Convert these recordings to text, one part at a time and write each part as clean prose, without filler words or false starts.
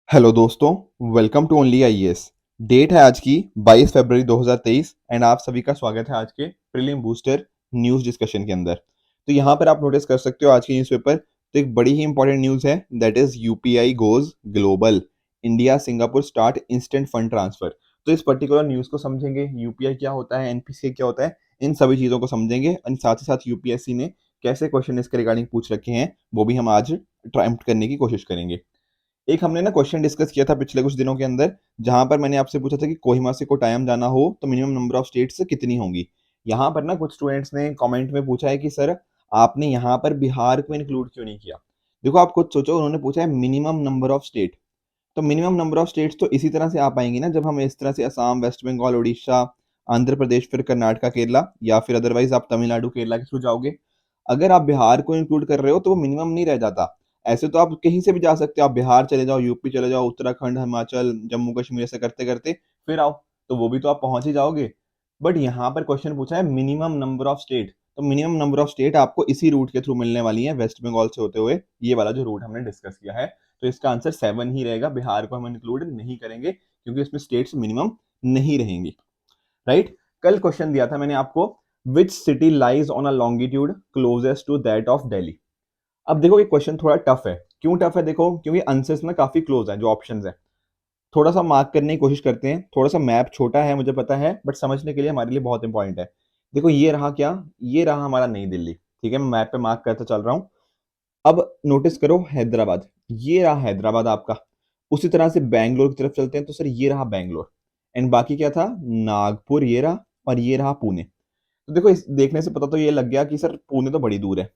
Hello दोस्तों, welcome to only IAS. Date है आज की 22 फरवरी 2023 एंड आप सभी का स्वागत है आज के प्रीलिम बूस्टर न्यूज़ डिस्कशन के अंदर। तो यहाँ पर आप नोटिस कर सकते हो आज की न्यूज़पेपर, तो एक बड़ी ही इंपॉर्टेंट न्यूज़ है, that is UPI goes global, India Singapore start instant fund transfer. तो इस पर्टिकुलर न्यूज़ को समझेंगे, यूपीआई क्या होता है, एनपीसीए क्या होता है, इन सभी चीज़ों को समझेंगे और साथ ही साथ यूपीएससी ने कैसे क्वेश्चन इसके रिगार्डिंग पूछ रखे हैं वो भी हम आज अटेम्प्ट करने की कोशिश करेंगे। एक हमने ना क्वेश्चन डिस्कस किया था पिछले कुछ दिनों के अंदर, जहां पर मैंने आपसे पूछा था कि कोहिमा से कोट्टायम जाना हो तो मिनिमम नंबर ऑफ स्टेट्स कितनी होंगी। यहाँ पर ना कुछ स्टूडेंट्स ने कमेंट में पूछा है कि सर आपने यहाँ पर बिहार को इंक्लूड क्यों नहीं किया। देखो आप खुद सोचो, उन्होंने पूछा है मिनिमम नंबर ऑफ स्टेट, तो मिनिमम नंबर ऑफ स्टेट्स तो इसी तरह से आ पाएंगी ना जब हम इस तरह से असम, वेस्ट बंगाल, उड़ीसा, आंध्र प्रदेश, फिर कर्नाटका, केरला, या फिर अदरवाइज आप तमिलनाडु, केरला के थ्रू जाओगे। अगर आप बिहार को इंक्लूड कर रहे हो तो वो मिनिमम नहीं रह जाता। ऐसे तो आप कहीं से भी जा सकते हो, आप बिहार चले जाओ, यूपी चले जाओ, उत्तराखंड, हिमाचल, जम्मू कश्मीर, ऐसे करते करते फिर आओ, तो वो भी तो आप पहुंच ही जाओगे। बट यहाँ पर क्वेश्चन पूछा है मिनिमम नंबर ऑफ स्टेट, तो मिनिमम नंबर ऑफ स्टेट आपको इसी रूट के थ्रू मिलने वाली है, वेस्ट बंगाल से होते हुए, ये वाला जो रूट हमने डिस्कस किया है। तो इसका आंसर 7 ही रहेगा, बिहार को हम इंक्लूड नहीं करेंगे क्योंकि इसमें स्टेट्स मिनिमम नहीं रहेंगी। राइट। कल क्वेश्चन दिया था मैंने आपको, which city lies on a longitude closest to that of Delhi. अब देखो ये क्वेश्चन थोड़ा टफ है। क्यों टफ है? देखो क्योंकि आंसर्स ना काफी क्लोज है, जो ऑप्शंस है। थोड़ा सा मार्क करने की कोशिश करते हैं, थोड़ा सा मैप छोटा है मुझे पता है, बट समझने के लिए हमारे लिए बहुत इंपॉर्टेंट है। देखो ये रहा क्या, ये रहा हमारा नई दिल्ली। ठीक है, मैं मैप पे मार्क करता चल रहा हूँ। अब नोटिस करो हैदराबाद, ये रहा हैदराबाद आपका। उसी तरह से बैंगलोर की तरफ चलते हैं, तो सर ये रहा बैंगलोर। एंड बाकी क्या था, नागपुर ये रहा, और ये रहा पुणे। तो देखो इस देखने से पता तो ये लग गया कि सर पुणे तो बड़ी दूर है।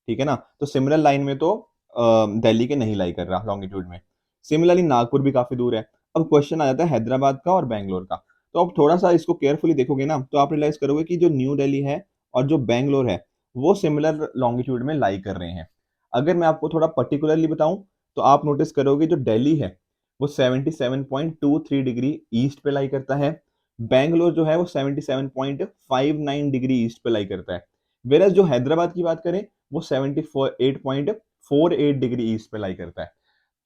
ठीक है ना, तो सिमिलर लाइन में तो दिल्ली के नहीं लाई कर रहा लॉन्गिट्यूड में। सिमिलरली नागपुर भी काफी दूर है। अब क्वेश्चन आ जाता है हैदराबाद का और बैंगलोर का। तो अब थोड़ा सा इसको केयरफुली देखोगे ना, तो आप रियलाइज करोगे कि जो न्यू दिल्ली है और जो बैंगलोर है वो सिमिलर लॉन्गिट्यूड में लाई कर रहे हैं। अगर मैं आपको थोड़ा पर्टिकुलरली बताऊं, तो आप नोटिस करोगे जो दिल्ली है वो 77.23 डिग्री ईस्ट पे लाई करता है। बैंगलोर जो है वो 77.59 डिग्री ईस्ट पे लाई करता है। वेरस जो हैदराबाद की बात करें, वो 78.48 डिग्री ईस्ट पे लाई करता है।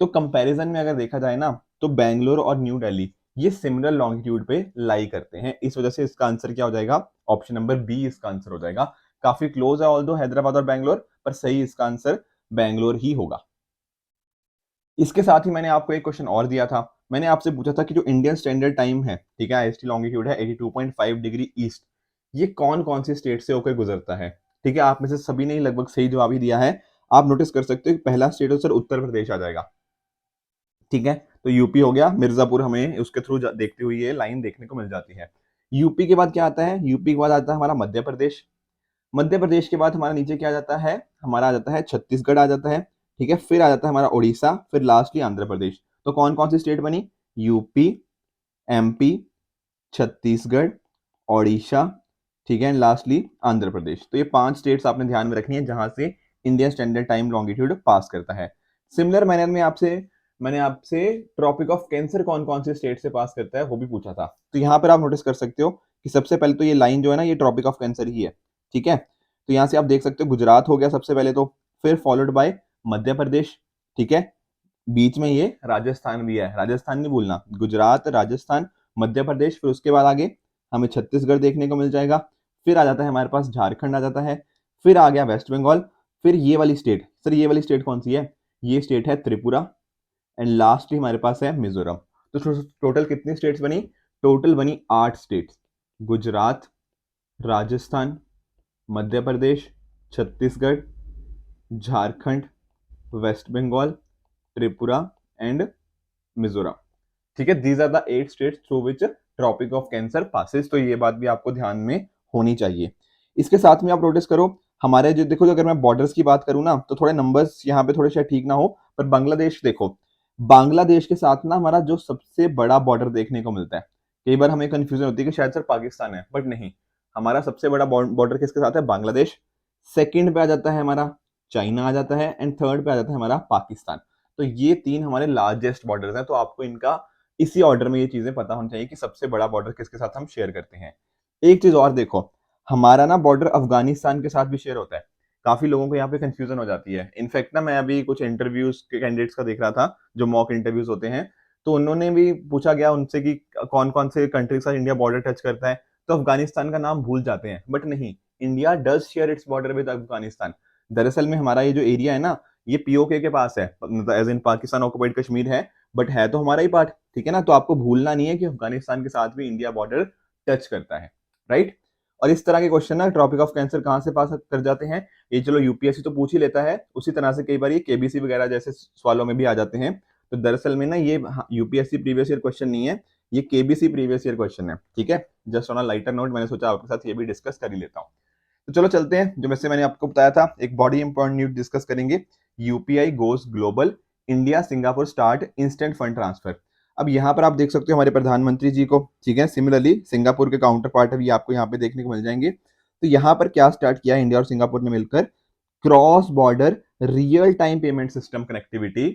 तो कंपैरिजन में अगर देखा जाए ना, तो बैंगलोर और न्यू दिल्ली ये सिमिलर लॉन्गिट्यूड पे लाई करते हैं। इस वजह से इसका आंसर क्या हो जाएगा, ऑप्शन नंबर बी इसका आंसर हो जाएगा। काफी क्लोज है ऑल दो हैदराबाद और बैंगलोर, पर सही इसका आंसर बैंगलोर ही होगा। इसके साथ ही मैंने आपको एक क्वेश्चन और दिया था। मैंने आपसे पूछा था कि जो इंडियन स्टैंडर्ड टाइम है, ठीक है, आईएसटी लॉन्गिट्यूड है 82.5 डिग्री ईस्ट, ये कौन कौन सी स्टेट से होकर गुजरता है। ठीक है, आप में से सभी ने लगभग सही जवाब ही दिया है। आप नोटिस कर सकते हो कि पहला स्टेट है सर उत्तर प्रदेश आ जाएगा। ठीक है, तो यूपी हो गया, मिर्जापुर हमें उसके थ्रू देखते हुए ये लाइन देखने को मिल जाती है। यूपी के बाद क्या आता है, यूपी के बाद आता है हमारा मध्य प्रदेश। मध्य प्रदेश के बाद हमारा नीचे क्या आ जाता है, हमारा आ जाता है छत्तीसगढ़ आ जाता है। ठीक है, फिर आ जाता है हमारा उड़ीसा, फिर लास्टली आंध्र प्रदेश। तो कौन कौन सी स्टेट बनी, यूपी, एमपी, छत्तीसगढ़, ओडिशा, ठीक है, एंड लास्टली आंध्र प्रदेश। तो ये 5 स्टेट्स आपने ध्यान में रखनी है जहां से इंडियन स्टैंडर्ड टाइम लॉन्गिट्यूड पास करता है। सिमिलर मैनर में आपसे मैंने आपसे ट्रॉपिक ऑफ कैंसर कौन कौन से स्टेट से पास करता है वो भी पूछा था। तो यहाँ पर आप नोटिस कर सकते हो कि सबसे पहले तो ये लाइन जो है ना, ये ट्रॉपिक ऑफ कैंसर ही है। ठीक है, तो यहाँ से आप देख सकते हो गुजरात हो गया सबसे पहले, तो फिर फॉलोड बाय मध्य प्रदेश। ठीक है, बीच में ये राजस्थान भी है, राजस्थान नहीं भूलना, गुजरात, राजस्थान, मध्य प्रदेश, फिर उसके बाद आगे हमें छत्तीसगढ़ देखने को मिल जाएगा। फिर आ जाता है हमारे पास झारखंड आ जाता है, फिर आ गया वेस्ट बंगाल, फिर ये वाली स्टेट, सर ये वाली स्टेट कौन सी है, ये स्टेट है त्रिपुरा, एंड लास्टली हमारे पास है मिजोरम। तो टोटल कितनी स्टेट्स बनी, टोटल बनी 8 states. Gujarat, Rajasthan, Madhya Pradesh, Chhattisgarh, Jharkhand, West Bengal, Tripura and Mizoram. ठीक है, these are the 8 states through which Tropic of Cancer passes. तो ये बात भी आपको ध्यान में होनी चाहिए। इसके साथ में आप नोटिस करो, हमारे जो देखो, अगर मैं बॉर्डर्स की बात करूं ना, तो थोड़े नंबर्स यहाँ पे थोड़े शायद ठीक ना हो, पर बांग्लादेश देखो, बांग्लादेश के साथ ना हमारा जो सबसे बड़ा बॉर्डर देखने को मिलता है। कई बार हमें कंफ्यूजन होती है कि शायद सर पाकिस्तान है, बट नहीं, हमारा सबसे बड़ा बॉर्डर किसके साथ है, बांग्लादेश। सेकंड पे आ जाता है हमारा चाइना आ जाता है, एंड थर्ड पे आ जाता है हमारा पाकिस्तान। तो ये 3 हमारे लार्जेस्ट बॉर्डर्स हैं। तो आपको इनका इसी ऑर्डर में ये चीजें पता होनी चाहिए कि सबसे बड़ा बॉर्डर किसके साथ हम शेयर करते हैं। एक चीज और देखो, हमारा ना बॉर्डर अफगानिस्तान के साथ भी शेयर होता है। काफी लोगों को यहाँ पे कंफ्यूजन हो जाती है। इनफैक्ट ना मैं अभी कुछ इंटरव्यूज के कैंडिडेट्स का देख रहा था, जो मॉक इंटरव्यूज होते हैं, तो उन्होंने भी पूछा गया उनसे कि कौन कौन से कंट्री का इंडिया बॉर्डर टच करता है, तो अफगानिस्तान का नाम भूल जाते हैं, बट नहीं, India does share its border with Afghanistan. दरअसल में हमारा ये जो एरिया है ना, ये पीओके के पास है, मतलब as in Pakistan occupied Kashmir है, बट है तो हमारा ही पार्ट, ठीक है ना। तो आपको भूलना नहीं है कि अफगानिस्तान के साथ भी इंडिया बॉर्डर टच करता है, राइट। और इस तरह के क्वेश्चन ना ट्रॉपिक ऑफ कैंसर कहाँ से पास कर जाते हैं, ये चलो यूपीएससी तो पूछ ही लेता है, उसी तरह से कई बार ये केबीसी वगैरह जैसे सवालों में भी आ जाते हैं। तो दरअसल में ना ये यूपीएससी प्रीवियस ईयर क्वेश्चन नहीं है, ये केबीसी प्रीवियस ईयर क्वेश्चन है, ठीक है। Just on a lighter note मैंने सोचा आपके साथ ये भी डिस्कस कर ही लेता हूँ। तो चलो चलते हैं, जो वैसे मैंने आपको बताया था, एक बॉडी इंपॉर्टेंट न्यूज डिस्कस करेंगे। UPI goes global, India Singapore start instant fund transfer. अब यहाँ पर आप देख सकते हो हमारे प्रधानमंत्री जी को, ठीक है। सिमिलरली सिंगापुर के काउंटर पार्ट भी आपको यहाँ पे देखने को मिल जाएंगे। तो यहाँ पर क्या स्टार्ट किया इंडिया और सिंगापुर ने मिलकर, cross border real time payment system connectivity,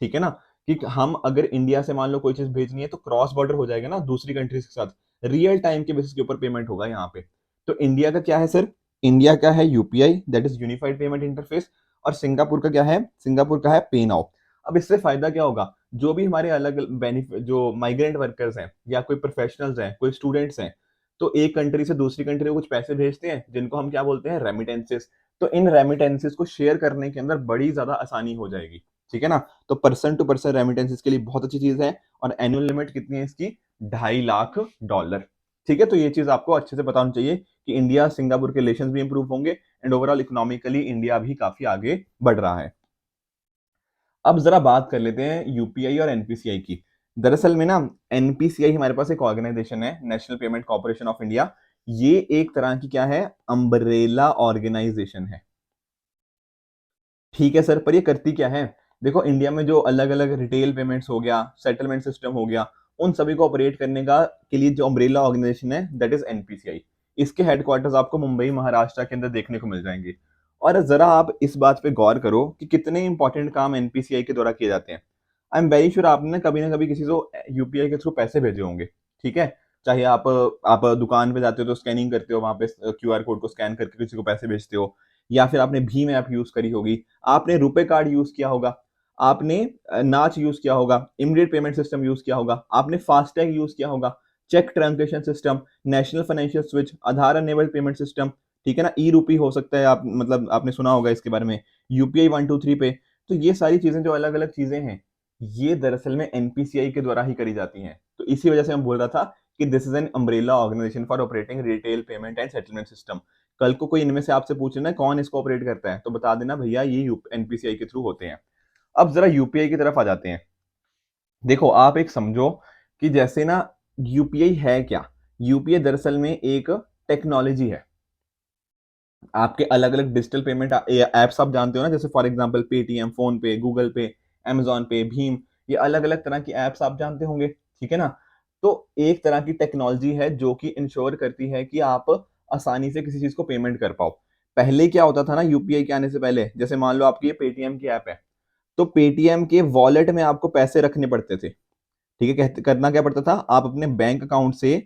ठीक है ना। कि हम अगर इंडिया से मान लो कोई चीज भेजनी है तो क्रॉस बॉर्डर हो जाएगा ना दूसरी कंट्रीज के साथ, रियल टाइम के बेसिस के ऊपर पेमेंट होगा यहाँ पे। तो इंडिया का क्या है सर, इंडिया का है UPI, that is unified payment interface, और सिंगापुर का क्या है, सिंगापुर का है पे नाउ। अब इससे फायदा क्या होगा, जो भी हमारे अलग बेनिफिट, जो माइग्रेंट वर्कर्स हैं या कोई प्रोफेशनल्स हैं, कोई स्टूडेंट्स हैं, तो एक कंट्री से दूसरी कंट्री में कुछ पैसे भेजते हैं जिनको हम क्या बोलते हैं, रेमिटेंसेस। तो इन रेमिटेंसेस को शेयर करने के अंदर बड़ी ज्यादा आसानी हो जाएगी, ठीक है ना। तो पर्सन टू पर्सन रेमिटेंसेस के लिए बहुत अच्छी चीज है, और एनुअल लिमिट कितनी है इसकी, $2.5 लाख, ठीक है। तो ये चीज आपको अच्छे से पता होनी चाहिए कि इंडिया सिंगापुर के रिलेशंस भी इंप्रूव होंगे, एंड ओवरऑल इकोनॉमिकली इंडिया भी काफी आगे बढ़ रहा है। अब जरा बात कर लेते हैं यूपीआई और एनपीसीआई की। दरअसल में ना एनपीसीआई हमारे पास एक ऑर्गेनाइजेशन है, national payment corporation of India. ये एक तरह की क्या है, अम्ब्रेला ऑर्गेनाइजेशन है, ठीक है सर। पर ये करती क्या है, देखो इंडिया में जो अलग अलग रिटेल पेमेंट्स हो गया, सेटलमेंट सिस्टम हो गया, उन सभी को ऑपरेट करने का के लिए जो अम्ब्रेला ऑर्गेनाइजेशन है, दैट इज एनपीसीआई। इसके हेडक्वार्टर्स आपको मुंबई महाराष्ट्र के अंदर देखने को मिल जाएंगे। और जरा आप इस बात पे गौर करो कि कितने इंपॉर्टेंट काम एनपीसीआई के द्वारा किए जाते हैं। आई एम वेरी श्योर आपने कभी ना कभी किसी को यूपीआई के थ्रू पैसे भेजे होंगे, ठीक है। चाहे आप दुकान पे जाते हो तो स्कैनिंग करते हो, वहां पे क्यूआर कोड को स्कैन करके किसी को पैसे भेजते हो, या फिर आपने भीम ऐप यूज करी होगी, आपने रुपए कार्ड यूज किया होगा, आपने नाच यूज किया होगा, इमीडिएट पेमेंट सिस्टम यूज किया होगा, आपने फास्टैग यूज किया होगा, cheque transaction system, national financial switch, Aadhaar enabled payment system, ठीक है ना। ई रूपी हो सकता है, आप मतलब आपने सुना होगा इसके बारे में, यूपीआई 123 पे। तो ये सारी चीजें जो अलग अलग चीजें हैं, ये दरअसल में एनपीसीआई के द्वारा ही करी जाती हैं। तो इसी वजह से हम बोल रहा था कि this is an umbrella organisation for operating retail payment and settlement system. कल को कोई इनमें से आपसे पूछ लेना कौन इसको ऑपरेट करता है, तो बता देना भैया ये एनपीसीआई के थ्रू होते हैं। अब जरा यूपीआई की तरफ आ जाते हैं। देखो आप एक समझो कि जैसे ना, यूपीआई है क्या, यूपीआई दरअसल में एक टेक्नोलॉजी है। आपके अलग अलग डिजिटल पेमेंट एप्स आप जानते हो ना, जैसे फॉर एग्जांपल पेटीएम, फोन पे, गूगल पे, अमेजॉन पे, भीम, ये अलग अलग तरह की एप्स आप जानते होंगे, ठीक है ना। तो एक तरह की टेक्नोलॉजी है जो कि इंश्योर करती है कि आप आसानी से किसी चीज को पेमेंट कर पाओ। पहले क्या होता था ना, यूपीआई के आने से पहले, जैसे मान लो आपकी ये पेटीएम की ऐप है, तो पेटीएम के वॉलेट में आपको पैसे रखने पड़ते थे, ठीक है। करना क्या पड़ता था, आप अपने बैंक अकाउंट से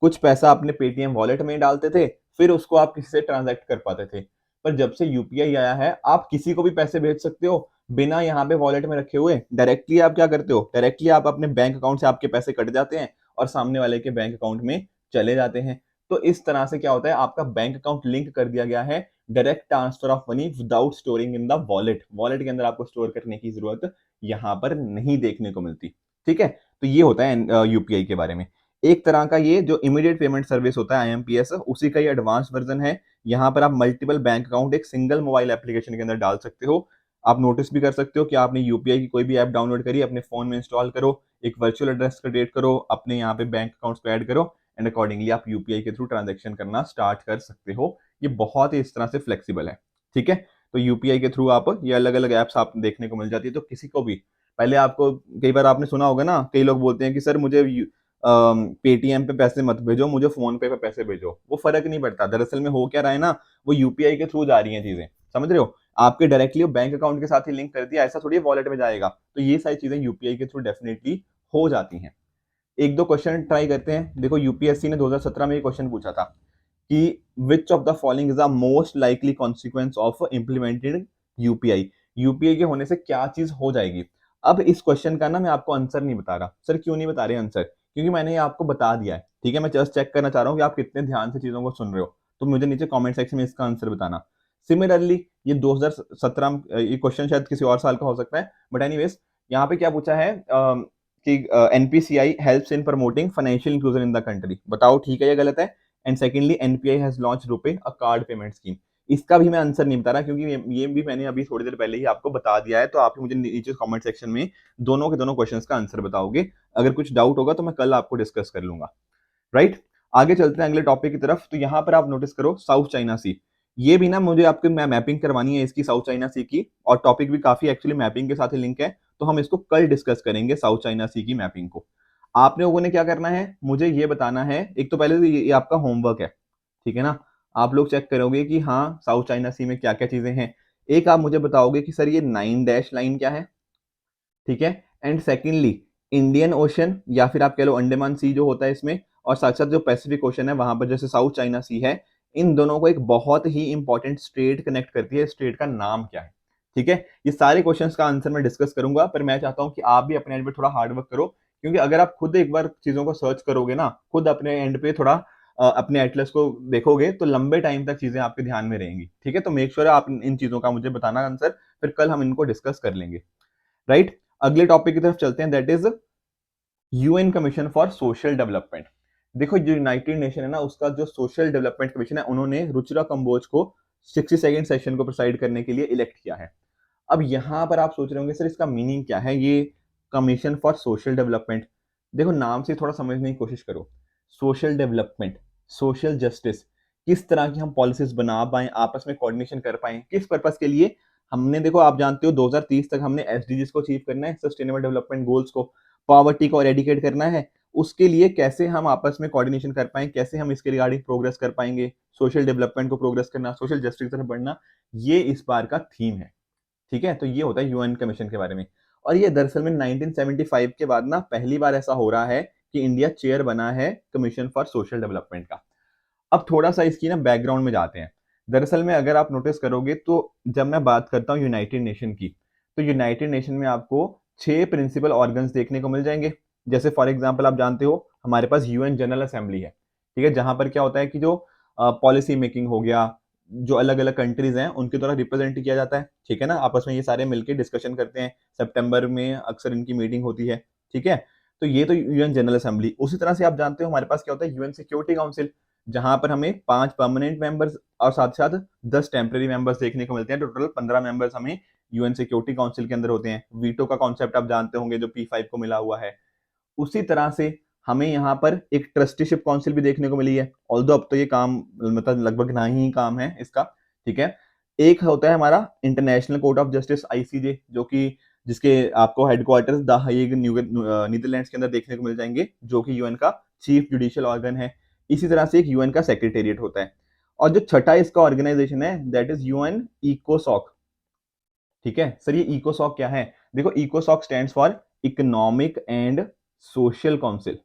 कुछ पैसा अपने पेटीएम वॉलेट में डालते थे, फिर उसको आप किसी से ट्रांजैक्ट कर पाते थे। पर जब से यूपीआई आया है, आप किसी को भी पैसे भेज सकते हो बिना यहाँ पे वॉलेट में रखे हुए। डायरेक्टली आप क्या करते हो, डायरेक्टली आप अपने बैंक अकाउंट से आपके पैसे कट जाते हैं और सामने वाले के बैंक अकाउंट में चले जाते हैं। तो इस तरह से क्या होता है, आपका बैंक अकाउंट लिंक कर दिया गया है, direct transfer of money without storing in the wallet. Wallet के अंदर आपको स्टोर करने की जरूरत यहाँ पर नहीं देखने को मिलती, ठीक है। तो ये होता है यूपीआई के बारे में। एक तरह का ये जो इमीडिएट पेमेंट सर्विस होता है आईएमपीएस, उसी का ये एडवांस वर्जन है। यहाँ पर आप मल्टीपल बैंक अकाउंट एक सिंगल मोबाइल एप्लीकेशन के अंदर डाल सकते हो। आप नोटिस भी कर सकते हो कि आपने यूपीआई की कोई भी ऐप डाउनलोड करी, अपने फोन में इंस्टॉल करो, एक वर्चुअल एड्रेस क्रिएट करो, अपने यहाँ पे बैंक अकाउंट्स को ऐड करो, एंड अकॉर्डिंगली आप यूपीआई के थ्रू ट्रांजेक्शन करना स्टार्ट कर सकते हो। ये बहुत ही इस तरह से फ्लेक्सिबल है, ठीक है। तो यूपीआई के थ्रू आप ये अलग अलग ऐप्स आप देखने को मिल जाती है। तो किसी को भी, पहले आपको कई बार आपने सुना होगा ना, कई लोग बोलते हैं कि सर मुझे पेटीएम पे पैसे मत भेजो, मुझे फोन पे पैसे भेजो। वो फर्क नहीं पड़ता, दरअसल में हो क्या रहा है ना, वो यूपीआई के थ्रू जा रही हैं चीजें, समझ रहे हो। आपके डायरेक्टली बैंक अकाउंट के साथ ही लिंक कर दिया, ऐसा थोड़ी वॉलेट में जाएगा। तो ये सारी चीजें यूपीआई के थ्रू डेफिनेटली हो जाती हैं। एक दो क्वेश्चन ट्राई करते हैं। देखो यूपीएससी ने 2017 में ये क्वेश्चन पूछा था कि which of the following is the most likely consequence of implemented UPI, UPI के होने से क्या चीज हो जाएगी। अब इस क्वेश्चन का ना मैं आपको आंसर नहीं बता रहा। सर क्यों नहीं बता रहे आंसर? क्योंकि मैंने ये आपको बता दिया है, ठीक है। मैं जस्ट चेक करना चाह रहा हूँ कि आप कितने ध्यान से चीजों को सुन रहे हो, तो मुझे नीचे कमेंट सेक्शन में इसका आंसर बताना। सिमिलरली ये 2017, ये क्वेश्चन शायद किसी और साल का हो सकता है, बट एनीवेज यहाँ पे क्या पूछा है कि NPCI helps in promoting financial inclusion in the country, बताओ ठीक है या गलत है। And secondly NPI has launch RuPay a card payment scheme, इसका भी मैं आंसर नहीं बता रहा क्योंकि ये भी मैंने अभी थोड़ी देर पहले ही आपको बता दिया है। तो आप मुझे नीचे कमेंट सेक्शन में दोनों के दोनों क्वेश्चंस का आंसर बताओगे। अगर कुछ डाउट होगा तो मैं कल आपको डिस्कस कर लूंगा, राइट। आगे चलते हैं अगले टॉपिक की तरफ। तो यहाँ पर आप नोटिस करो साउथ चाइना सी, ये भी ना मुझे आपके मैपिंग करवानी है इसकी, साउथ चाइना सी की, और टॉपिक भी काफी एक्चुअली मैपिंग के साथ ही लिंक है। तो हम इसको कल डिस्कस करेंगे साउथ चाइना सी की मैपिंग को। आपने लोगों ने क्या करना है, मुझे ये बताना है। एक तो पहले तो ये आपका होमवर्क है, ठीक है ना। आप लोग चेक करोगे कि हाँ साउथ चाइना सी में क्या क्या चीजें हैं। एक आप मुझे बताओगे कि सर ये 9 डैश लाइन क्या है, ठीक है। एंड सेकेंडली इंडियन ओशन या फिर आप कह लो अंडमान सी जो होता है इसमें, और साथ साथ जो पैसिफिक ओशन है वहां पर जैसे साउथ चाइना सी है, इन दोनों को एक बहुत ही इंपॉर्टेंट स्टेट कनेक्ट करती है। स्टेट का नाम क्या है, ठीक है। ये सारे क्वेश्चंस का आंसर मैं डिस्कस करूंगा, पर मैं चाहता हूं कि आप भी अपने एंड पे थोड़ा हार्डवर्क करो, क्योंकि अगर आप खुद एक बार चीजों को सर्च करोगे ना, खुद अपने एंड पे थोड़ा अपने एटलस को देखोगे, तो लंबे टाइम तक चीजें आपके ध्यान में रहेंगी, ठीक है। तो मेक श्योर आप इन चीजों का मुझे बताना आंसर, फिर कल हम इनको डिस्कस कर लेंगे, राइट। अगले टॉपिक की तरफ चलते हैं, that is UN commission for social development. देखो जो यूनाइटेड नेशन है ना, उसका जो सोशल डेवलपमेंट कमीशन है, उन्होंने रुचिरा कंबोज को 62nd सेशन को प्रिसाइड करने के लिए इलेक्ट किया है। अब यहां पर आप सोच रहे होंगे सर इसका मीनिंग क्या है, ये कमीशन फॉर सोशल डेवलपमेंट। देखो नाम से थोड़ा समझने की कोशिश करो। सोशल डेवलपमेंट, सोशल जस्टिस, किस तरह की हम पॉलिसीज बना पाए, आपस में कोऑर्डिनेशन कर पाए, किस पर्पस के लिए हमने, देखो आप जानते हो 2030 तक हमने एसडीजीज को अचीव करना है, सस्टेनेबल डेवलपमेंट गोल्स को, पॉवर्टी को एरेडिकेट करना है। उसके लिए कैसे हम आपस में कोऑर्डिनेशन कर पाए, कैसे हम इसके रिगार्डिंग प्रोग्रेस कर पाएंगे, सोशल डेवलपमेंट को प्रोग्रेस करना, सोशल जस्टिस की तरफ बढ़ना, ये इस बार का थीम है, ठीक है। तो ये होता है यूएन कमीशन के बारे में। और ये दरअसल में 1975 के बाद ना पहली बार ऐसा हो रहा है कि इंडिया चेयर बना है कमीशन फॉर सोशल डेवलपमेंट का। अब थोड़ा सा इसकी ना बैकग्राउंड में जाते हैं। दरअसल में अगर आप नोटिस करोगे तो जब मैं बात करता हूँ यूनाइटेड नेशन की, तो यूनाइटेड नेशन में आपको 6 प्रिंसिपल ऑर्गन्स देखने को मिल जाएंगे। जैसे फॉर एग्जांपल आप जानते हो हमारे पास यूएन जनरल असेंबली है, ठीक है, जहां पर क्या होता है कि जो पॉलिसी मेकिंग हो गया, जो अलग अलग कंट्रीज हैं उनके द्वारा रिप्रेजेंट किया जाता है, ठीक है ना। आपस में ये सारे मिलकर डिस्कशन करते हैं, सितंबर में अक्सर इनकी मीटिंग होती है, ठीक है। तो ये तो यूएन जनरल असेंबली। उसी तरह से आप जानते हो हमारे पास क्या होता है यूएन सिक्योरिटी काउंसिल, जहां पर हमें 5 परमानेंट मेंबर्स और साथ साथ 10 टेम्पररी मेंबर्स देखने को मिलते हैं। टोटल 15 मेंबर्स हमें यूएन सिक्योरिटी काउंसिल के अंदर होते हैं। वीटो का कॉन्सेप्ट आप जानते होंगे जो P5 को मिला हुआ है। उसी तरह से हमें यहाँ पर एक ट्रस्टीशिप काउंसिल भी देखने को मिली है, ऑल्दो अब तो ये काम मतलब लगभग ना ही काम है इसका, ठीक है। एक होता है हमारा international court of justice ICJ, जो कि जिसके आपको हेडक्वार्टर्स द हेग नीदरलैंड्स के अंदर देखने को मिल जाएंगे, जो कि यूएन का चीफ जुडिशियल ऑर्गन है। इसी तरह से एक यूएन का सेक्रेटेरिएट होता है। और जो छठा इसका ऑर्गेनाइजेशन है दैट इज यूएन इकोसॉक, ठीक है। सर ये इकोसॉक क्या है? देखो इकोसॉक stands for economic and social council,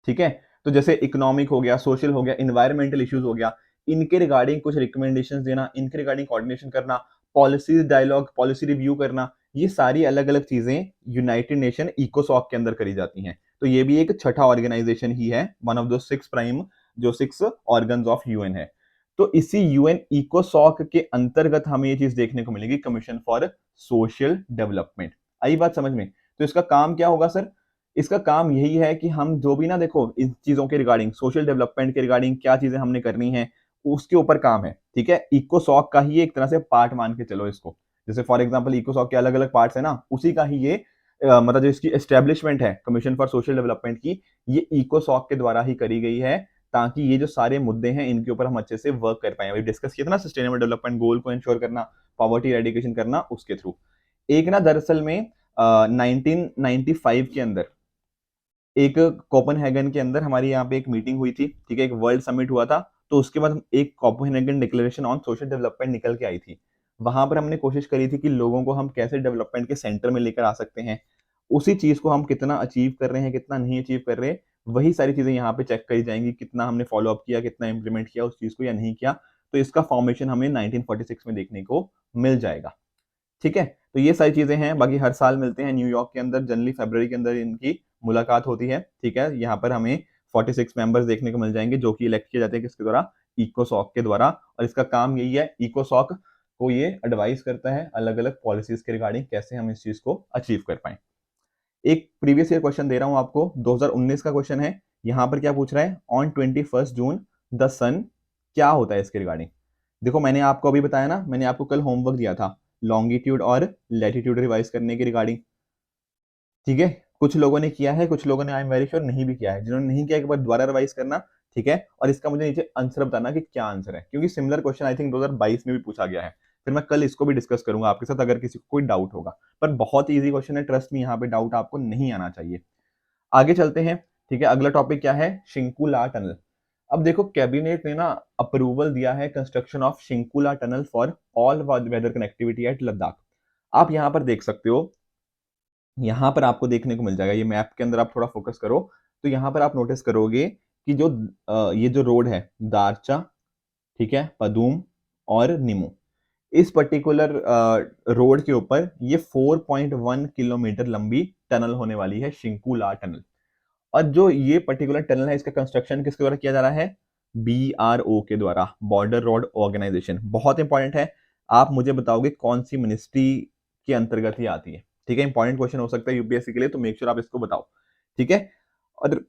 ठीक है। तो जैसे इकोनॉमिक हो गया, सोशल हो गया, इन्वायरमेंटल इश्यूज हो गया, इनके रिगार्डिंग कुछ रिकमेंडेशंस देना, इनके रिगार्डिंग कोऑर्डिनेशन करना, पॉलिसी डायलॉग, पॉलिसी रिव्यू करना, ये सारी अलग अलग चीजें यूनाइटेड नेशन इकोसॉक के अंदर करी जाती हैं। तो ये भी एक छठा ऑर्गेनाइजेशन ही है, वन ऑफ द 6 प्राइम जो 6 ऑर्गन्स ऑफ यूएन है। तो इसी यूएन इकोसॉक के अंतर्गत हमें ये चीज देखने को मिलेगी, कमीशन फॉर सोशल डेवलपमेंट। आई बात समझ में? तो इसका काम क्या होगा सर? इसका काम यही है कि हम जो भी ना, देखो इन चीजों के रिगार्डिंग, सोशल डेवलपमेंट के रिगार्डिंग क्या चीजें हमने करनी है, उसके ऊपर काम है, ठीक है। इकोसॉक का ही एक तरह से पार्ट मान के चलो इसको। जैसे फॉर एग्जांपल इकोसॉक के अलग अलग पार्ट्स है ना, उसी का ही ये मतलब जो इसकी एस्टेब्लिशमेंट है कमीशन फॉर सोशल डेवलपमेंट की, ये इकोसॉक के द्वारा ही करी गई है, ताकि ये जो सारे मुद्दे हैं इनके ऊपर हम अच्छे से वर्क कर पाए। अभी डिस्कस किया था ना सस्टेनेबल डेवलपमेंट गोल को इंश्योर करना, पॉवर्टी एरेडिकेशन करना, उसके थ्रू। एक ना दरअसल में 1995 के अंदर एक कोपेनहेगन के अंदर हमारी यहाँ पे एक मीटिंग हुई थी, ठीक है, एक वर्ल्ड समिट हुआ था। तो उसके बाद एक Copenhagen declaration on social development निकल के आई थी। वहां पर हमने कोशिश करी थी कि लोगों को हम कैसे डेवलपमेंट के सेंटर में लेकर आ सकते हैं, उसी चीज को हम कितना अचीव कर रहे हैं, कितना नहीं अचीव कर रहे, वही सारी चीजें यहाँ पे चेक करी जाएंगी, कितना हमने फॉलो अप किया, कितना इंप्लीमेंट किया उस चीज को या नहीं किया। तो इसका फॉर्मेशन हमें 1946 में देखने को मिल जाएगा। ठीक है, तो ये सारी चीजें हैं। बाकी हर साल मिलते हैं न्यूयॉर्क के अंदर, जनरली फरवरी के अंदर इनकी मुलाकात होती है। ठीक है, यहाँ पर हमें 46 मेंबर्स देखने को मिल जाएंगे जो कि इलेक्ट किए जाते हैं किसके द्वारा, इकोसॉक के द्वारा। और इसका काम यही है, इकोसॉक को ये एडवाइस करता है अलग अलग पॉलिसीज के रिगार्डिंग कैसे हम इस चीज को अचीव कर पाए। एक प्रीवियस ईयर क्वेश्चन दे रहा हूं आपको, 2019 का क्वेश्चन है। यहां पर क्या पूछ रहा है, ऑन 21 जून द सन, क्या होता है इसके रिगार्डिंग। देखो मैंने आपको अभी बताया ना, मैंने आपको कल होमवर्क दिया था लॉन्गिट्यूड और लैटिट्यूड रिवाइज करने के रिगार्डिंग। ठीक है, कुछ लोगों ने किया है, कुछ लोगों ने आई एम वेरी श्योर नहीं भी किया है। जिन्होंने नहीं किया एक बार दोबारा रिवाइज करना। ठीक है, और इसका मुझे नीचे आंसर बताना कि क्या आंसर है, क्योंकि सिमिलर क्वेश्चन आई थिंक 2022 में भी पूछा गया है। फिर मैं कल इसको भी डिस्कस करूंगा आपके साथ अगर किसी को कोई डाउट होगा। पर बहुत ईजी क्वेश्चन है, ट्रस्ट में, यहाँ पे डाउट आपको नहीं आना चाहिए। आगे चलते हैं। ठीक है, अगला टॉपिक क्या है, शिंकुला टनल। अब देखो कैबिनेट ने ना अप्रूवल दिया है construction of Shinkula tunnel for all weather connectivity at Ladakh. आप यहाँ पर देख सकते हो, यहाँ पर आपको देखने को मिल जाएगा, ये मैप के अंदर आप थोड़ा फोकस करो तो यहाँ पर आप नोटिस करोगे कि जो ये जो रोड है दारचा, ठीक है, पदूम और निमू, इस पर्टिकुलर रोड के ऊपर ये 4.1 किलोमीटर लंबी टनल होने वाली है, शिंकुला टनल। और जो ये पर्टिकुलर टनल है इसका कंस्ट्रक्शन किसके द्वारा किया जा रहा है, BRO के द्वारा, बॉर्डर रोड ऑर्गेनाइजेशन। बहुत इंपॉर्टेंट है, आप मुझे बताओगे कौन सी मिनिस्ट्री के अंतर्गत ये आती है। ठीक है, इंपॉर्टेंट क्वेश्चन हो सकता है यूपीएससी के लिए, तो मेक श्योर आप इसको बताओ। ठीक है, और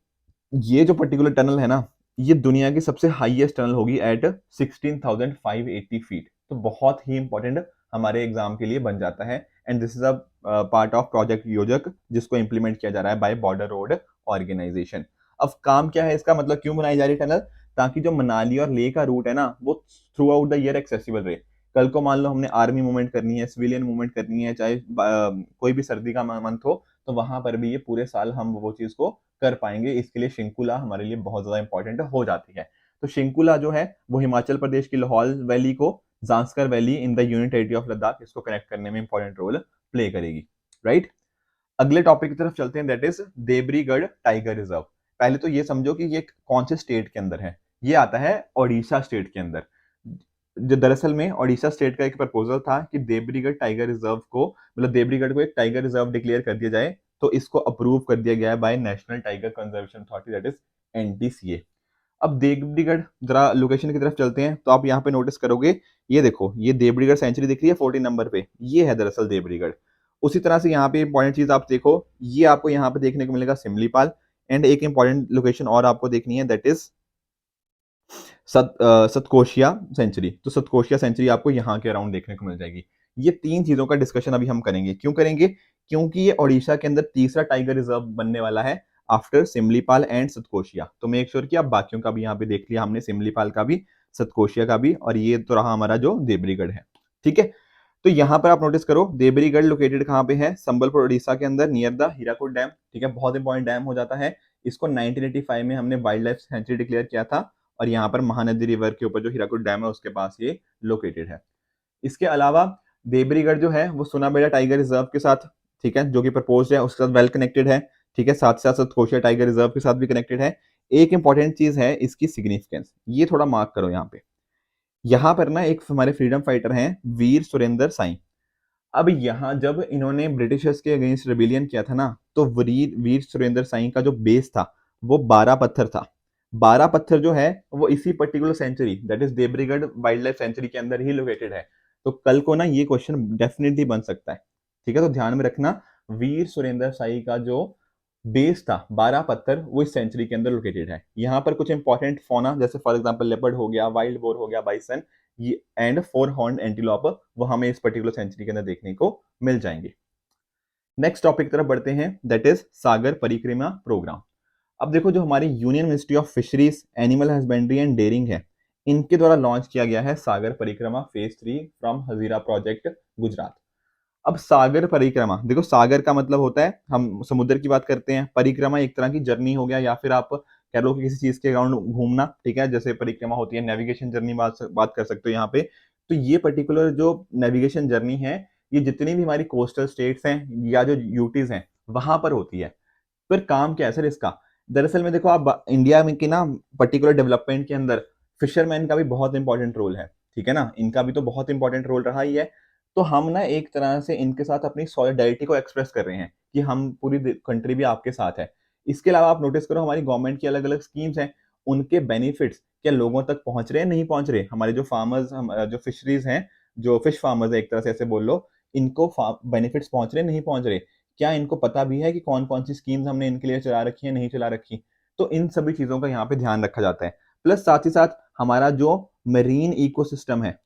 ये जो पर्टिकुलर टनल है ना, ये दुनिया की सबसे हाईएस्ट टनल होगी एट 16,580 फीट। तो बहुत ही इंपॉर्टेंट हमारे एग्जाम के लिए बन जाता है। And this is a part of project योजक जिसको इंप्लीमेंट किया जा रहा है बाय बॉर्डर रोड ऑर्गेनाइजेशन। अब काम क्या है इसका, मतलब क्यों बनाई जा रही है टनल, ताकि जो मनाली और लेह का रूट है ना वो through out the year accessible रहे। कल को मान लो हमने आर्मी मूवमेंट करनी है, सिविलियन मूवमेंट करनी है, चाहे कोई भी सर्दी का मंथ हो, तो वहां पर भी ये पूरे साल हम वो चीज को कर पाएंगे। इसके लिए शिंकुला हमारे लिए बहुत ज्यादा इंपॉर्टेंट हो जाती है। तो शिंकुला जो है वो हिमाचल प्रदेश की लाहौल वैली को Zanskar valley in the union territory of Ladakh, इसको कनेक्ट करने में इंपॉर्टेंट रोल प्ले करेगी। राइट, अगले टॉपिक की तरफ चलते हैं, that is Debrigarh tiger reserve. पहले तो ये समझो कि ये कौन से स्टेट के अंदर है, ये आता है ओडिशा स्टेट के अंदर। जो दरअसल में ओडिशा स्टेट का एक प्रपोजल था कि देबरीगढ़ टाइगर रिजर्व को, मतलब देबरीगढ़ को एक टाइगर रिजर्व डिक्लेयर कर दिया जाए, तो इसको अप्रूव कर दिया गया है by National Tiger Conservation Authority, that is NTCA। अब देवडीगढ़, जरा लोकेशन की तरफ चलते हैं तो आप यहाँ पे नोटिस करोगे, ये देखो ये देवडीगढ़ सेंचुरी दिख रही है 14 नंबर पे, ये है दरअसल देवडीगढ़। उसी तरह से यहाँ पे इंपॉर्टेंट चीज आप देखो, ये आपको यहाँ पे देखने को मिलेगा सिमलीपाल। एंड एक इंपॉर्टेंट लोकेशन और आपको देखनी है, दैट इज सतकोशिया सेंचुरी। तो सतकोशिया सेंचुरी आपको यहाँ के अराउंड देखने को मिल जाएगी। ये तीन चीजों का डिस्कशन अभी हम करेंगे। क्यों करेंगे, क्योंकि ये ओडिशा के अंदर तीसरा टाइगर रिजर्व बनने वाला है आफ्टर सिमलीपाल एंड सतकोशिया। तो मेक श्योर कि आप बाकियों का भी यहाँ पे देख लिया हमने, सिमलीपाल का भी, सतकोशिया का भी, और ये तो रहा हमारा जो देबरीगढ़ है। ठीक है, तो यहाँ पर आप नोटिस करो देबरीगढ़ लोकेटेड कहाँ पे है, संबलपुर उड़ीसा के अंदर, नियर द हीराकुद डैम। ठीक है, बहुत इंपॉर्टेंट डैम हो जाता है। इसको 1985 में हमने वाइल्ड लाइफ सेंचुरी डिक्लेयर किया था, और यहाँ पर महानदी रिवर के ऊपर जो हीराकुद डैम है उसके पास ये लोकेटेड है। इसके अलावा देबरीगढ़ जो है वो सुनाबेड़ा टाइगर रिजर्व के साथ, ठीक है, जो कि प्रपोज है उसके साथ वेल कनेक्टेड है। ठीक है, साथ साथ सतकोशिया टाइगर रिजर्व के साथ भी कनेक्टेड है। एक इंपॉर्टेंट चीज है इसकी सिग्निफिकेंस, ये थोड़ा मार्क करो यहाँ पे। यहाँ पर ना एक हमारे फ्रीडम फाइटर हैं वीर सुरेंद्र साई। अब यहाँ जब इन्होंने ब्रिटिशर्स के अगेंस्ट रिबेलियन किया था ना, तो वीर वीर सुरेंद्र साई का जो बेस था वो 12 पत्थर था। 12 पत्थर जो है वो इसी particular sanctuary, that is Debrigarh wild life sanctuary के अंदर ही लोकेटेड है। तो कल को ना ये क्वेश्चन डेफिनेटली बन सकता है। ठीक है, तो ध्यान में रखना, वीर सुरेंद्र साई का जो बेस था 12 पत्थर वो इस सेंचुरी के अंदर लोकेटेड है। यहाँ पर कुछ इंपॉर्टेंट फोना, जैसे फॉर एग्जांपल लेपर्ड हो गया, वाइल्ड बोर हो गया, bison and four horn antelope, वो हमें इस पर्टिकुलर सेंचुरी के अंदर देखने को मिल जाएंगे। नेक्स्ट टॉपिक की तरफ बढ़ते हैं, दैट इज सागर परिक्रमा प्रोग्राम। अब देखो जो हमारी union ministry of fisheries, animal husbandry and dairying है, इनके द्वारा लॉन्च किया गया है Sagar Parikrama phase 3 from Hazira project Gujarat. अब सागर परिक्रमा, देखो सागर का मतलब होता है हम समुद्र की बात करते हैं, परिक्रमा एक तरह की जर्नी हो गया, या फिर आप कह लो कि किसी चीज के अराउंड घूमना। ठीक है, जैसे परिक्रमा होती है, नेविगेशन जर्नी बात कर सकते हो यहाँ पे। तो ये पर्टिकुलर जो नेविगेशन जर्नी है, ये जितनी भी हमारी कोस्टल स्टेट्स हैं या जो यूटीज हैं वहां पर होती है। फिर काम क्या है सर इसका, दरअसल में देखो आप इंडिया में की ना पर्टिकुलर डेवलपमेंट के अंदर फिशरमैन का भी बहुत इंपॉर्टेंट रोल है, ठीक है ना, इनका भी तो बहुत इंपॉर्टेंट रोल रहा ही है। तो हम ना एक तरह से इनके साथ अपनी सॉलिडारिटी को एक्सप्रेस कर रहे हैं कि हम पूरी कंट्री भी आपके साथ है। इसके अलावा आप नोटिस करो हमारी गवर्नमेंट की अलग अलग स्कीम्स हैं, उनके बेनिफिट्स क्या लोगों तक पहुंच रहे हैं, नहीं पहुंच रहे। हमारे जो फार्मर्स, हम जो फिशरीज हैं, जो फिश फार्मर्स है एक तरह से ऐसे बोल लो, इनको बेनिफिट्स पहुंच रहे हैं, नहीं पहुंच रहे, क्या इनको पता भी है कि कौन कौन सी स्कीम्स हमने इनके लिए चला रखी है, नहीं चला रखी। तो इन सभी चीजों का यहाँ पे ध्यान रखा जाता है। प्लस साथ ही साथ हमारा जो मरीन इकोसिस्टम है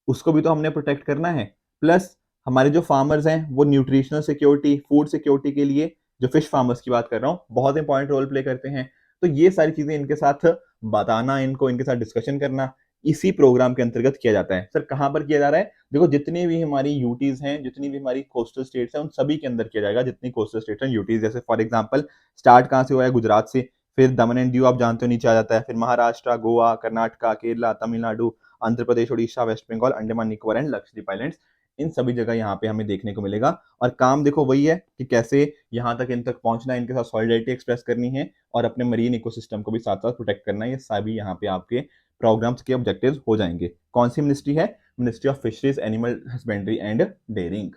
उसको भी तो हमने प्रोटेक्ट करना है। प्लस हमारे जो फार्मर्स हैं वो न्यूट्रिशनल सिक्योरिटी, फूड सिक्योरिटी के लिए, जो फिश फार्मर्स की बात कर रहा हूँ, बहुत इंपॉर्टेंट रोल प्ले करते हैं। तो ये सारी चीजें इनके साथ बताना, इनको इनके साथ डिस्कशन करना, इसी प्रोग्राम के अंतर्गत किया जाता है। सर कहाँ पर किया जा रहा है? देखो जितनी भी हमारी यूटीज हैं, जितनी भी हमारी कोस्टल स्टेट्स हैं, उन सभी के अंदर किया जाएगा। जितनी कोस्टल स्टेट्स हैं, यूटीज, जैसे फॉर एग्जांपल स्टार्ट कहाँ से हुआ है? गुजरात से, फिर दमन एंड दीव आप जानते हो नीचे आ जाता है, फिर Maharashtra, Goa, Karnataka, Kerala, Tamil Nadu, Andhra Pradesh, Orissa, West Bengal, Andaman Nicobar and Lakshadweep islands, इन सभी जगह यहाँ पे हमें देखने को मिलेगा। और काम देखो वही है कि कैसे यहाँ तक इन तक पहुंचना है, इनके साथ सॉलिडारिटी एक्सप्रेस करनी है और अपने मरीन इकोसिस्टम को भी साथ साथ प्रोटेक्ट करना है। ये सभी यहाँ पे आपके प्रोग्राम्स के ऑब्जेक्टिव्स हो जाएंगे। कौन सी मिनिस्ट्री है? Ministry of fisheries, animal husbandry and dairying,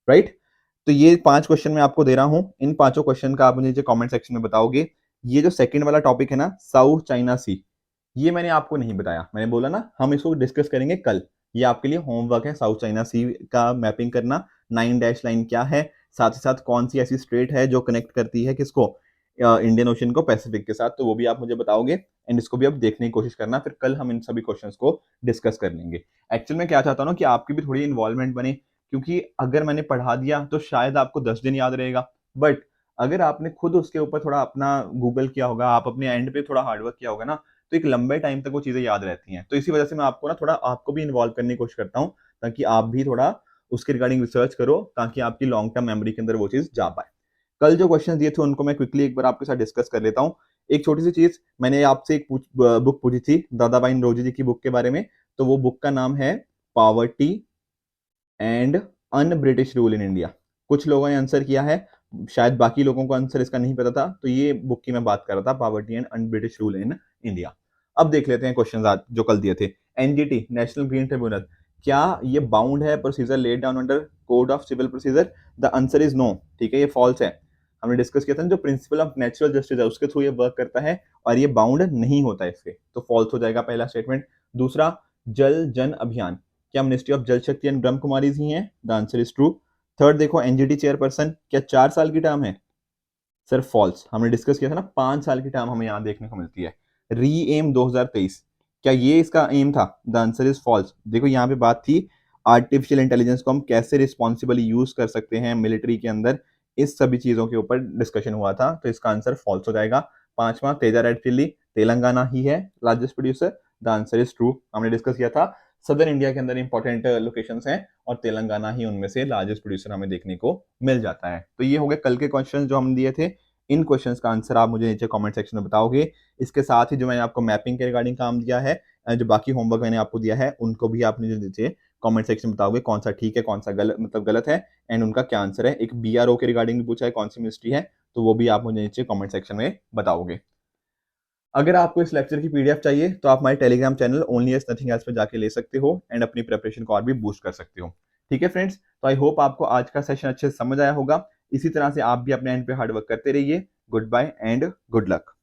right. तो ये 5 क्वेश्चन मैं आपको दे रहा हूं, इन पांचों क्वेश्चन का आप मुझे नीचे कमेंट सेक्शन में बताओगे। ये जो सेकंड वाला टॉपिक है ना, साउथ चाइना सी, ये मैंने आपको नहीं बताया, मैंने बोला ना हम इसको डिस्कस करेंगे कल। ये आपके लिए होमवर्क है, साउथ चाइना सी का मैपिंग करना। 9 डैश लाइन क्या है, साथ ही साथ कौन सी ऐसी स्ट्रेट है जो कनेक्ट करती है किसको, इंडियन ओशन को पैसिफिक के साथ, तो वो भी आप मुझे बताओगे। एंड इसको भी आप देखने की कोशिश करना, फिर कल हम इन सभी क्वेश्चंस को डिस्कस कर लेंगे। एक्चुअल में क्या चाहता हूँ ना कि आपकी भी थोड़ी इन्वॉल्वमेंट बने, क्योंकि अगर मैंने पढ़ा दिया तो शायद आपको 10 दिन याद रहेगा, बट अगर आपने खुद उसके ऊपर थोड़ा अपना गूगल किया होगा, आप अपने एंड पे थोड़ा हार्डवर्क किया होगा ना, तो एक लंबे टाइम तक वो चीजें याद रहती हैं। तो इसी वजह से मैं आपको ना थोड़ा आपको भी इन्वॉल्व करने की कोशिश करता हूँ, ताकि आप भी थोड़ा उसके रिगार्डिंग रिसर्च करो, ताकि आपकी लॉन्ग टर्म मेमोरी के अंदर वो चीज जा पाए। कल जो क्वेश्चन दिए थे उनको मैं क्विकली एक बार आपके साथ डिस्कस कर लेता हूँ। एक छोटी सी चीज, मैंने आपसे एक बुक पूछी थी दादाबाई नौरोजी जी की बुक के बारे में, तो वो बुक का नाम है poverty and un British rule in India. कुछ लोगों ने आंसर किया है, शायद बाकी लोगों को आंसर इसका नहीं पता था, तो ये बुक की मैं बात कर रहा था, poverty and un British rule in India. अब देख लेते हैं क्वेश्चन आज जो कल दिए थे। एनजीटी, नेशनल ग्रीन ट्रिब्यूनल, क्या ये बाउंड है procedure laid down under code of civil procedure? The answer is no, ठीक है, ये फॉल्स है। हमने डिस्कस किया था जो प्रिंसिपल ऑफ नेचुरल जस्टिस है उसके थ्रू ये वर्क करता है, और ये बाउंड नहीं होता है इसके, तो फॉल्स हो जाएगा पहला स्टेटमेंट। दूसरा, जल जन अभियान, क्या मिनिस्ट्री ऑफ जल शक्ति एंड ब्रह्म कुमारी ही है? The answer is true. Third देखो, एनजीटी चेयरपर्सन, क्या 4 साल की टर्म है? सर फॉल्स, हमने डिस्कस किया था ना 5 साल की टर्म हमें यहाँ देखने को मिलती है। री एम 2023, क्या ये इसका एम था? The answer is false. देखो यहाँ पे बात थी आर्टिफिशियल इंटेलिजेंस को हम कैसे रिस्पॉन्सिबली यूज कर सकते हैं मिलिट्री के अंदर, इस सभी चीजों के ऊपर डिस्कशन हुआ था, तो इसका आंसर फॉल्स हो जाएगा। पांचवा, तेजा रेड चिल्ली, तेलंगाना ही है largest producer. The answer is true, हमने डिस्कस किया था सदर्न इंडिया के अंदर इंपॉर्टेंट लोकेशंस हैं और तेलंगाना ही उनमें से लार्जेस्ट प्रोड्यूसर हमें देखने को मिल जाता है। तो ये हो गए कल के क्वेश्चन जो हम दिए थे। इन क्वेश्चंस का आंसर आप मुझे नीचे कमेंट सेक्शन में बताओगे। इसके साथ ही जो मैंने आपको मैपिंग के रिगार्डिंग काम दिया है, जो बाकी होमवर्क मैंने आपको दिया है, उनको भी आप मुझे नीचे कमेंट सेक्शन में बताओगे कौन सा ठीक है, कौन सा गलत, मतलब गलत है, एंड उनका क्या आंसर है। एक बीआरओ के रिगार्डिंग भी पूछा है कौन सी मिनिस्ट्री है, तो वो भी आप मुझे नीचे कमेंट सेक्शन में बताओगे। अगर आपको इस लेक्चर की पीडीएफ चाहिए तो आप हमारे Telegram channel only S nothing else पे जाके ले सकते हो एंड अपनी प्रिपरेशन को और भी बूस्ट कर सकते हो। ठीक है फ्रेंड्स, तो आई होप आपको आज का सेशन अच्छे से समझ आया होगा। इसी तरह से आप भी अपने एंड पे हार्ड वर्क करते रहिए। Goodbye and good luck.